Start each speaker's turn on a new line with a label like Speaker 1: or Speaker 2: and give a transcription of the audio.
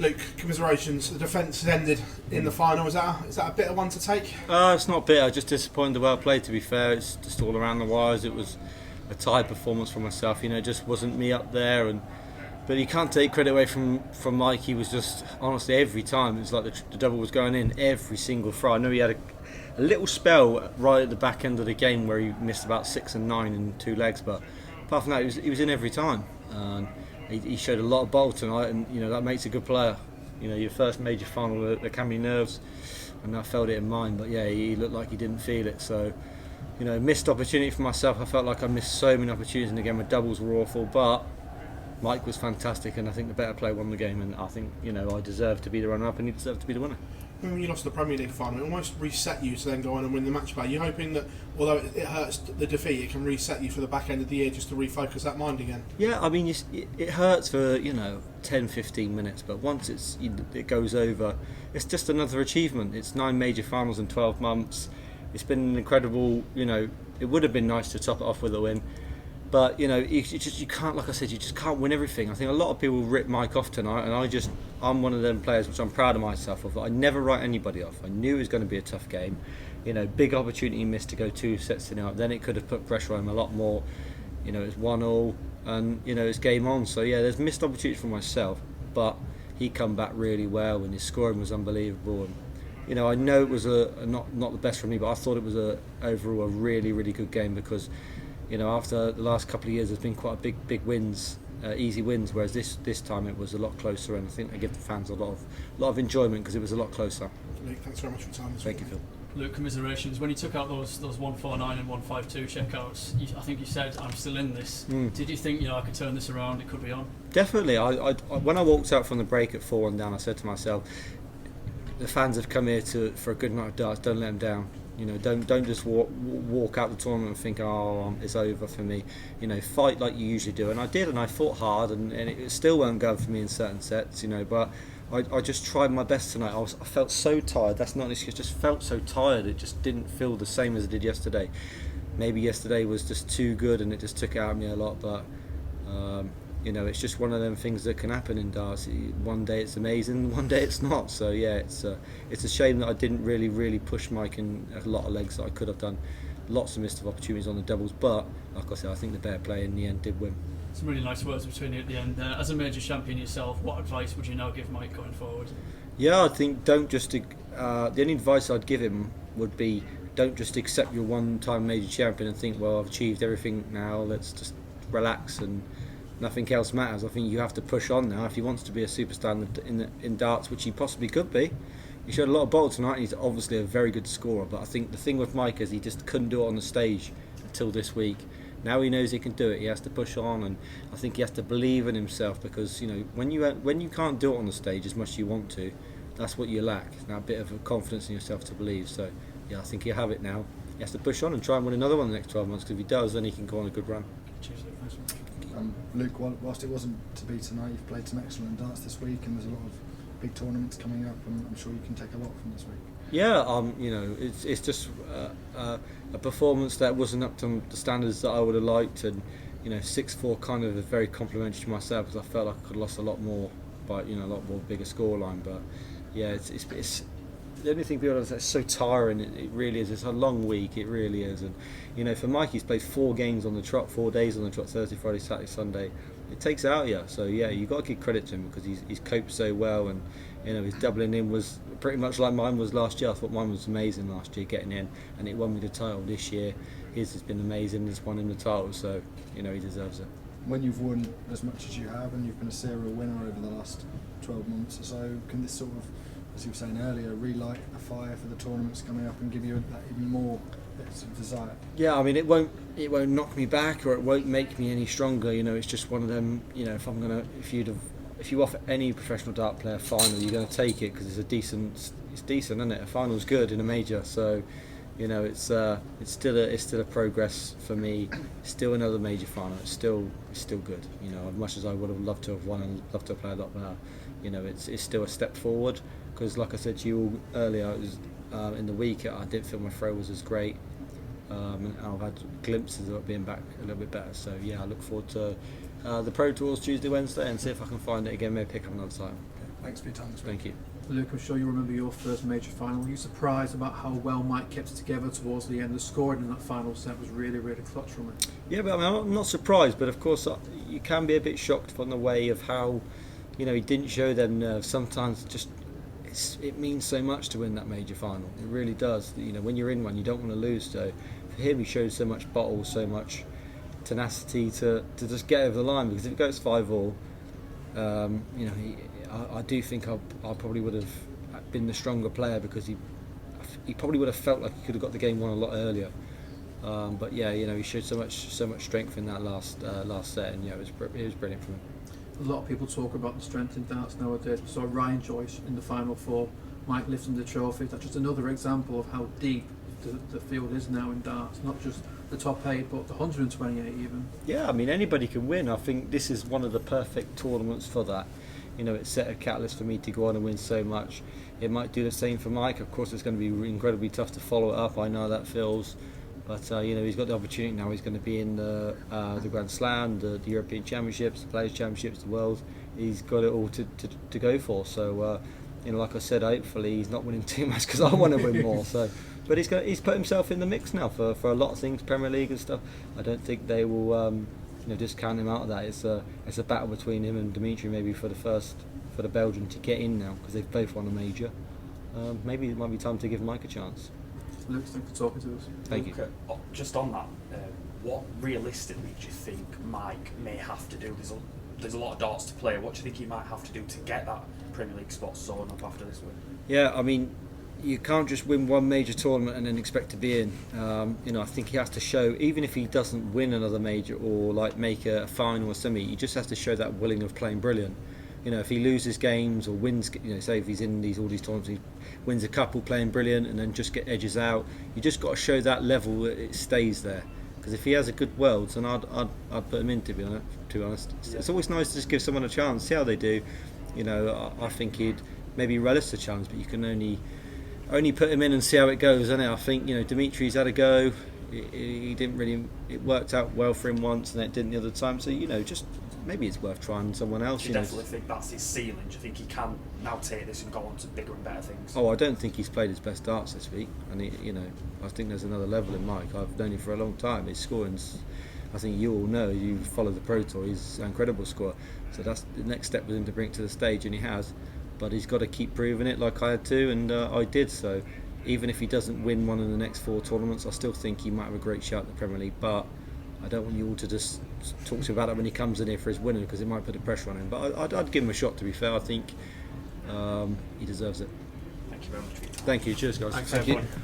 Speaker 1: Luke, commiserations. The defence has ended in the final. Is that a bitter one to take?
Speaker 2: It's not bitter. Just disappointed the well played. To be fair, it's just all around the wires. It was a tired performance for myself. It just wasn't me up there. But you can't take credit away from Mike. He was just honestly every time it was like the double was going in every single throw. I know he had a little spell right at the back end of the game where he missed about 6 and 9 in 2 legs. But apart from that, he was in every time. He showed a lot of bolt tonight, and that makes a good player. Your first major final, there can be nerves, and I felt it in mine. But yeah, he looked like he didn't feel it. So, missed opportunity for myself. I felt like I missed so many opportunities in the game. My doubles were awful, but Mike was fantastic, and I think the better player won the game. And I think I deserved to be the runner-up, and he deserved to be the winner.
Speaker 1: When you lost the Premier League final, it almost reset you to then go on and win the match play. You're hoping that, although it hurts the defeat, it can reset you for the back end of the year just to refocus that mind again.
Speaker 2: Yeah, I mean, it hurts for 10-15 minutes, but once it goes over, it's just another achievement. It's 9 major finals in 12 months. It's been an incredible. It would have been nice to top it off with a win. But you can't, like I said, you just can't win everything. I think a lot of people rip Mike off tonight, and I'm one of them players which I'm proud of myself of. I never write anybody off. I knew it was going to be a tough game. Big opportunity missed to go 2 sets to 0. Then it could have put pressure on him a lot more. It was 1-1, and it's game on. So yeah, there's missed opportunities for myself, but he come back really well, and his scoring was unbelievable. And I know it was not the best for me, but I thought it was overall a really, really good game because. After the last couple of years, there's been quite big wins, easy wins. Whereas this time it was a lot closer, and I think they give the fans a lot of enjoyment because it was a lot closer.
Speaker 1: Luke, thanks very much for your time.
Speaker 2: Thank you, Phil.
Speaker 3: Luke, commiserations. When you took out those 149 and 152 checkouts, I think you said, "I'm still in this." Did you think I could turn this around? It could be on.
Speaker 2: Definitely. When I walked out from the break at 4-1 down, I said to myself, "The fans have come here for a good night of darts. Don't let them down." Don't just walk out the tournament and think, it's over for me. Fight like you usually do. And I did, and I fought hard, and it still weren't going for me in certain sets. But I just tried my best tonight. I felt so tired. That's not an excuse. Just felt so tired. It just didn't feel the same as it did yesterday. Maybe yesterday was just too good, and it just took it out of me a lot. But it's just one of them things that can happen in darts. One day it's amazing, one day it's not. So yeah, it's a shame that I didn't really push Mike in a lot of legs that I could have done. Lots of missed opportunities on the doubles, but like I said, I think the better player in the end did win.
Speaker 3: Some really nice words between you at the end. As a major champion yourself, what advice would you now give Mike going forward?
Speaker 2: Yeah, I think the only advice I'd give him would be don't just accept your one-time major champion and think, well, I've achieved everything now, let's just relax and nothing else matters. I think you have to push on now if he wants to be a superstar in darts, which he possibly could be. He showed a lot of bolt tonight, and he's obviously a very good scorer, but I think the thing with Mike is he just couldn't do it on the stage until this week. Now he knows he can do it. He has to push on, and I think he has to believe in himself because when you can't do it on the stage as much as you want to, that's what you lack. That bit of confidence in yourself to believe. So yeah, I think he'll have it now. He has to push on and try and win another one in the next 12 months. Because if he does, then he can go on a good run.
Speaker 3: Cheers, Luke. Thanks so much.
Speaker 4: Luke, whilst it wasn't to be tonight, you've played some excellent darts this week, and there's a lot of big tournaments coming up, and I'm sure you can take a lot from this week.
Speaker 2: Yeah, it's just a performance that wasn't up to the standards that I would have liked, and 6-4 kind of is very complimentary to myself because I felt like I could have lost a lot more by a lot more bigger scoreline. But yeah, it's the only thing people say, it's so tiring. It really is. It's a long week. It really is. And for Mike, he's played 4 games on the trot, 4 days on the trot: Thursday, Friday, Saturday, Sunday. It takes it out of you. So yeah, you've got to give credit to him because he's coped so well, and his doubling in was pretty much like mine was last year. I thought mine was amazing last year getting in, and it won me the title. This year his has been amazing. It's won him the title, so he deserves it.
Speaker 4: When you've won as much as you have, and you've been a serial winner over the last 12 months or so, can this sort of, as you were saying earlier, relight a fire for the tournaments coming up and give you that even more bits of desire?
Speaker 2: Yeah, I mean it won't knock me back or it won't make me any stronger. It's just one of them. If you offer any professional dart player a final, you're going to take it because it's decent, isn't it? A final's good in a major, so it's still a progress for me. It's still another major final. It's still good. As much as I would have loved to have won and loved to have played a lot better, it's still a step forward. Because like I said to you all earlier, it was, in the week I didn't feel my throw was as great, and I've had glimpses of it being back a little bit better. So yeah, I look forward to the Pro Tours Tuesday, Wednesday, and see if I can find it again. Maybe pick up another time.
Speaker 4: Thanks for your time.
Speaker 2: Thank you.
Speaker 5: Luke, I'm sure you remember your first major final. Were you surprised about how well Mike kept it together towards the end? The scoring in that final set was really, really clutch from it.
Speaker 2: Yeah, but I mean, I'm not surprised, but of course you can be a bit shocked from the way of how, he didn't show them nerves. Sometimes it means so much to win that major final. It really does. When you're in one, you don't want to lose. So for him, he showed so much bottle, so much tenacity to just get over the line. Because if it goes 5-all, I do think I probably would have been the stronger player, because he probably would have felt like he could have got the game won a lot earlier. But yeah, he showed so much strength in that last set, and it was brilliant from him.
Speaker 5: A lot of people talk about the strength in darts nowadays. We saw Ryan Joyce in the final four, Mike lifting the trophy. That's just another example of how deep the field is now in darts, not just the top 8 but the 128 even.
Speaker 2: Yeah, I mean, anybody can win. I think this is one of the perfect tournaments for that. It set a catalyst for me to go on and win so much. It might do the same for Mike. Of course, it's going to be incredibly tough to follow it up. I know that feels, but he's got the opportunity now. He's going to be in the Grand Slam, the European Championships, the Players Championships, the World. He's got it all to go for. So, like I said, hopefully he's not winning too much, because I want to win more. So, but he's put himself in the mix now for a lot of things, Premier League and stuff. I don't think they will. Discount him out of that. It's a battle between him and Dimitri, maybe for the Belgian to get in now, because they've both won a major. Maybe it might be time to give Mike a chance.
Speaker 5: Luke, thanks for talking to us.
Speaker 2: Thank you.
Speaker 6: Just on that, what realistically do you think Mike may have to do? There's a lot of darts to play. What do you think he might have to do to get that Premier League spot sewn up after this win?
Speaker 2: Yeah, I mean, you can't just win one major tournament and then expect to be in. I think he has to show, even if he doesn't win another major or make a final or semi, he just has to show that willing of playing brilliant. If he loses games or wins, say if he's in all these tournaments, he wins a couple playing brilliant and then just get edges out. You just got to show that level that it stays there. Because if he has a good Worlds, then I'd put him in, to be honest. It's always nice to just give someone a chance, see how they do. I think he'd maybe relish the challenge, but you can only put him in and see how it goes, isn't it? I think Dimitri's had a go. He didn't really. It worked out well for him once, and it didn't the other time. So just maybe it's worth trying someone else.
Speaker 6: Do you definitely think that's his ceiling? Do you think he can now take this and go on to bigger and better things?
Speaker 2: Oh, I don't think he's played his best darts this week, and I think there's another level in Mike. I've known him for a long time. His scoring's, I think you all know, you follow the Pro Tour. He's an incredible scorer. So that's the next step with him to bring it to the stage, and he has. But he's got to keep proving it, like I had to, and I did. So even if he doesn't win one in the next 4 tournaments, I still think he might have a great shot at the Premier League. But I don't want you all to just talk to him about it when he comes in here for his winning, because it might put the pressure on him. But I'd give him a shot, to be fair. I think he deserves it.
Speaker 6: Thank you very much for your time.
Speaker 2: Thank you. Cheers, guys.
Speaker 1: Thanks,
Speaker 2: Thank you.
Speaker 1: everyone.